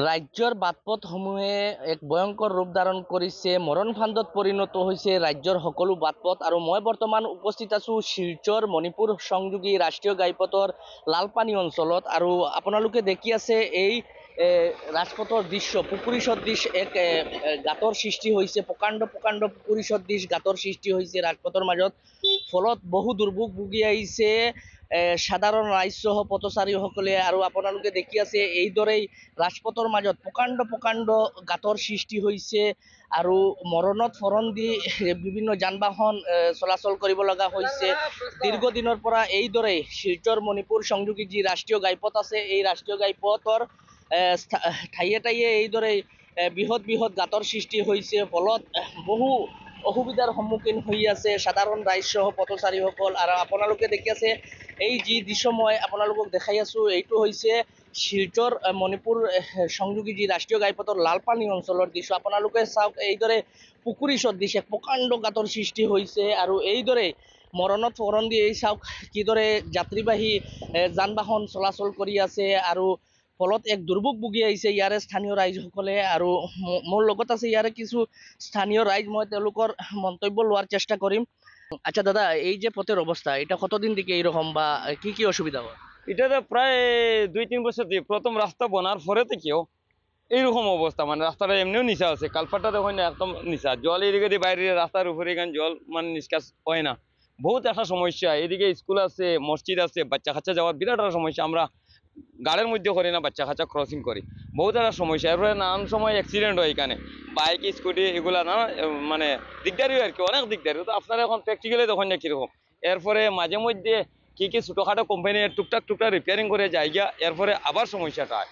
ৰাজ্যৰ বাটপথসমূহে এক ভয়ংকৰ ৰূপ ধাৰণ কৰিছে, মৰণ ফান্দত পৰিণত হৈছে ৰাজ্যৰ সকলো বাটপথ। আৰু মই বৰ্তমান উপস্থিত আছোঁ শিলচৰ মণিপুৰ সংযোগী ৰাষ্ট্ৰীয় ঘাইপথৰ লালপানী অঞ্চলত। আৰু আপোনালোকে দেখি আছে এই ৰাজপথৰ দৃশ্য, পুখুৰী সদৃশ এক গাঁতৰ সৃষ্টি হৈছে, প্ৰকাণ্ড পুখুৰী সদৃশ গাঁতৰ সৃষ্টি হৈছে ৰাজপথৰ মাজত। ফলত বহু দুৰ্ভোগ ভুগি আহিছে সাধাৰণ ৰাইজসহ পথচাৰীসকলে। আৰু আপোনালোকে দেখি আছে এইদৰেই ৰাজপথৰ মাজত প্ৰকাণ্ড গাঁতৰ সৃষ্টি হৈছে আৰু মৰণত ফৰণ দি বিভিন্ন যান বাহন চলাচল কৰিব লগা হৈছে। দীৰ্ঘদিনৰ পৰা এইদৰেই শিলচৰ মণিপুৰ সংযোগী যি ৰাষ্ট্ৰীয় ঘাইপথ আছে, এই ৰাষ্ট্ৰীয় ঘাইপথৰ ঠাইয়ে এইদৰেই বৃহৎ গাঁতৰ সৃষ্টি হৈছে। ফলত বহু অসুবিধাৰ সন্মুখীন হৈ আছে সাধাৰণ ৰাইজসহ পথচাৰীসকল। আৰু আপোনালোকে দেখি আছে এই যি দৃশ্য মই আপোনালোকক দেখাই আছোঁ, এইটো হৈছে শিলচৰ মণিপুৰ সংযোগী যি ৰাষ্ট্ৰীয় ঘাইপথৰ লালপানী অঞ্চলৰ দৃশ্য। আপোনালোকে চাওক, এইদৰে পুখুৰী সদৃশ এক প্ৰকাণ্ড গাঁতৰ সৃষ্টি হৈছে আৰু এইদৰে মৰণত ফৰণ দি এই চাওক কিদৰে যাত্ৰীবাহী যান বাহন চলাচল কৰি আছে। আৰু ফলত এক দুৰ্ভোগ ভুগি আহিছে ইয়াৰে স্থানীয় ৰাইজসকলে। আৰু মোৰ লগত আছে ইয়াৰে কিছু স্থানীয় ৰাইজ, মই তেওঁলোকৰ মন্তব্য লোৱাৰ চেষ্টা কৰিম। আচ্ছা দাদা, এই যে পথের অবস্থা, এটা কতদিন থেকে এইরকম বা কি অসুবিধা হয়? এটা তো প্রায় 2-3 বছর দিয়ে প্রথম রাস্তা বনার পরে থেকেও এইরকম অবস্থা, মানে রাস্তাটা এমনিও নিচা আছে, কালপাটটা দেখুন না একদম নিচা, জল এদিকে দিয়ে বাইরে রাস্তার উপরে এখানে জল মানে নিষ্কাশ হয় না, বহুত একটা সমস্যা। এদিকে স্কুল আছে, মসজিদ আছে, বাচ্চা কাচ্চা যাওয়ার বিরাট একটা সমস্যা। আমরা গাড়ির মধ্যে করি না, বাচ্চা কাচ্চা ক্রসিং করি, বহুত একটা সমস্যা। এরপরে নানান সময় অ্যাক্সিডেন্ট হয় এখানে, বাইক স্কুটি এগুলা না, মানে দিকদারি আর কি, অনেক দিকদারি। তো আপনারা এখন প্র্যাকটিক্যালি দেখুন না কীরকম। এরপরে মাঝে মধ্যে কি ছোটোখাটো কোম্পানি টুকটাক রিপেয়ারিং করে যায় গিয়া, এরপরে আবার সমস্যাটা হয়।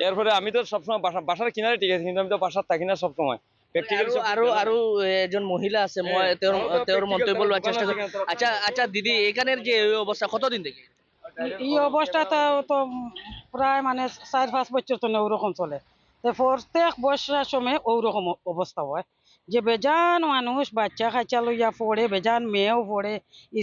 এরপরে আমি তো সবসময় বাসার কিনারে ঠিক আছে, কিন্তু আমি তো বাসার থাকি না সবসময়। আৰু এজন মহিলা আছে, মই তেওঁৰ মন্তব্য লোৱাৰ চেষ্টা কৰিম। আচ্ছা দিদি, এইখানের যে অবস্থা কতদিন থেকে? এই অবস্থাটা তো প্রায় মানে 4-5 বছর তো ওরকম চলে। প্রত্যেক বর্ষার সময় ওরকম অবস্থা হয় যে বেজান মানুষ বাচ্চা কাচ্চা লইয়া পড়ে, বেজান মেয়েও পড়ে,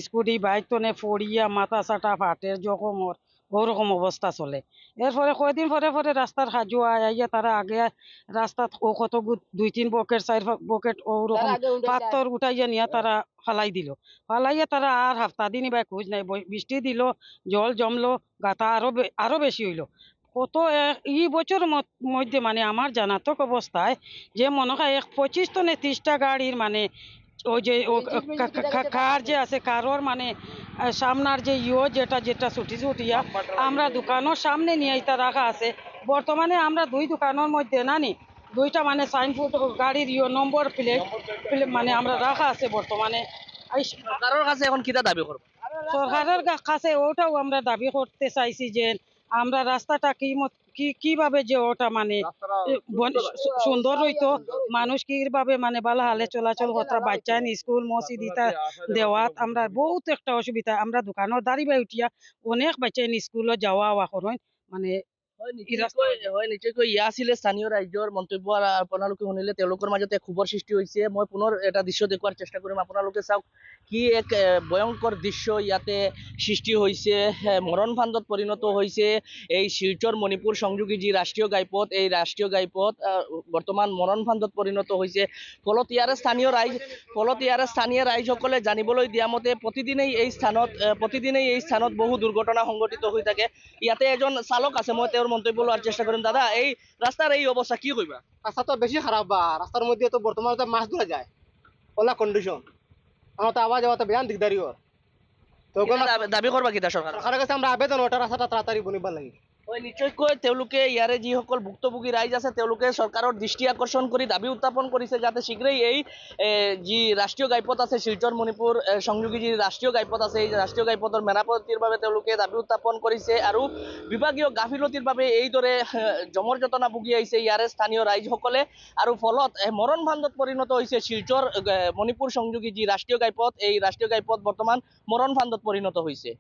স্কুটি বাইক তো পড়িয়া মাথা চাটা ফাটে জখমর, ওরকম অবস্থা চলে। এরপরে কয়দিন পরে রাস্তার সাজু আইয়া তারা আগে রাস্তাত কত 2-3 বকেট 4 বকেট ওরকম পাথর উঠাইয়া নিয়ে তারা ফালাইয়া তারা আর হাফতা দিনই বা খোঁজ নাই। বৃষ্টি দিল, জল জমলো, গাথা আরো বেশি হইলো। কত এই বছর মধ্যে মানে আমার জানাতক অবস্থায় যে মনে হয় 25 টনে 30টা গাড়ির মানে ওই যে কার যে আছে কারোর মানে সামনার যে যেটা ছুটিয়া আমরা দোকানের সামনে নিয়ে এটা রাখা আছে। বর্তমানে আমরা 2 দোকানের মধ্যে নানি 2টা মানে সাইনবোর্ড গাড়ির নম্বর প্লেট মানে আমরা রাখা আছে বর্তমানে। সরকারের কাছে এখন কিটা দাবি করব? সরকারের কাছে ওটাও আমরা দাবি করতে চাইছি যে আমরা রাস্তাটা কিভাবে যে ওটা মানে সুন্দর হইতো, মানুষ কিভাবে মানে ভালো হালে চলাচল করতে, বাচ্চা স্কুল মসজিদ ইটা দেওয়াত আমরা বহুত একটা অসুবিধা। আমরা দোকানের দাঁড়িয়ে উঠিয়া অনেক বাচ্চা স্কুলে যাওয়া করেন মানে নিশ্চয়কৈ ইয়া আছিলে স্থানীয় ৰাইজৰ মন্তব্য। আপোনালোকে শুনিলে, তেওঁলোকৰ মাজতে ক্ষোভৰ সৃষ্টি হৈছে। মই পুনৰ এটা দৃশ্য দেখুৱাৰ চেষ্টা কৰিম। আপোনালোকে চাওক কি এক ভয়ংকৰ দৃশ্য ইয়াতে সৃষ্টি হৈছে, মৰণ ফান্দত পৰিণত হৈছে এই শিলচৰ মণিপুৰ সংযোগী যি ৰাষ্ট্ৰীয় ঘাইপথ, এই ৰাষ্ট্ৰীয় ঘাইপথ বৰ্তমান মৰণ ফান্দত পৰিণত হৈছে। ফলত ইয়াৰে স্থানীয় ৰাইজসকলে জানিবলৈ দিয়া মতে প্ৰতিদিনেই এই স্থানত বহু দুৰ্ঘটনা সংঘটিত হৈ থাকে। ইয়াতে এজন চালক আছে, মই তেওঁৰ মন্তব্য লোৱাৰ চেষ্টা কৰিম। দাদা, এই রাস্তার এই অবস্থা কি কইবা? রাস্তা তো বেশি খারাপ, বা রাস্তার মধ্যে তো বর্তমানে মাছ ধরা যায়, ওলা কন্ডিশন, আমার তো আওয়াজ যাওয়া তো বেজান দিকদারি হয়। তো দাবি করবা কিটা সরকারের কাছে আমরা আবেদন, ওটা রাস্তাটা তাড়াতাড়ি বনিবার লাগে। নিশ্চয়কৈ তেওঁলোকে ইয়াৰে যিসকল ভুক্তভোগী ৰাইজ আছে তেওঁলোকে চৰকাৰৰ দৃষ্টি আকৰ্ষণ কৰি দাবী উত্থাপন কৰিছে যাতে শীঘ্ৰেই এই যি ৰাষ্ট্ৰীয় ঘাইপথ আছে, শিলচৰ মণিপুৰ সংযোগী যি ৰাষ্ট্ৰীয় ঘাইপথ আছে, এই ৰাষ্ট্ৰীয় ঘাইপথৰ মেৰামতিৰ বাবে তেওঁলোকে দাবী উত্থাপন কৰিছে। আৰু বিভাগীয় গাফিলতিৰ বাবে এইদৰে জমৰ যন্ত্ৰণা ভুগি আহিছে ইয়াৰে স্থানীয় ৰাইজসকলে। আৰু ফলত মৰণ ফান্দত পৰিণত হৈছে শিলচৰ মণিপুৰ সংযোগী যি ৰাষ্ট্ৰীয় ঘাইপথ, এই ৰাষ্ট্ৰীয় ঘাইপথ বৰ্তমান মৰণ ফান্দত পৰিণত হৈছে।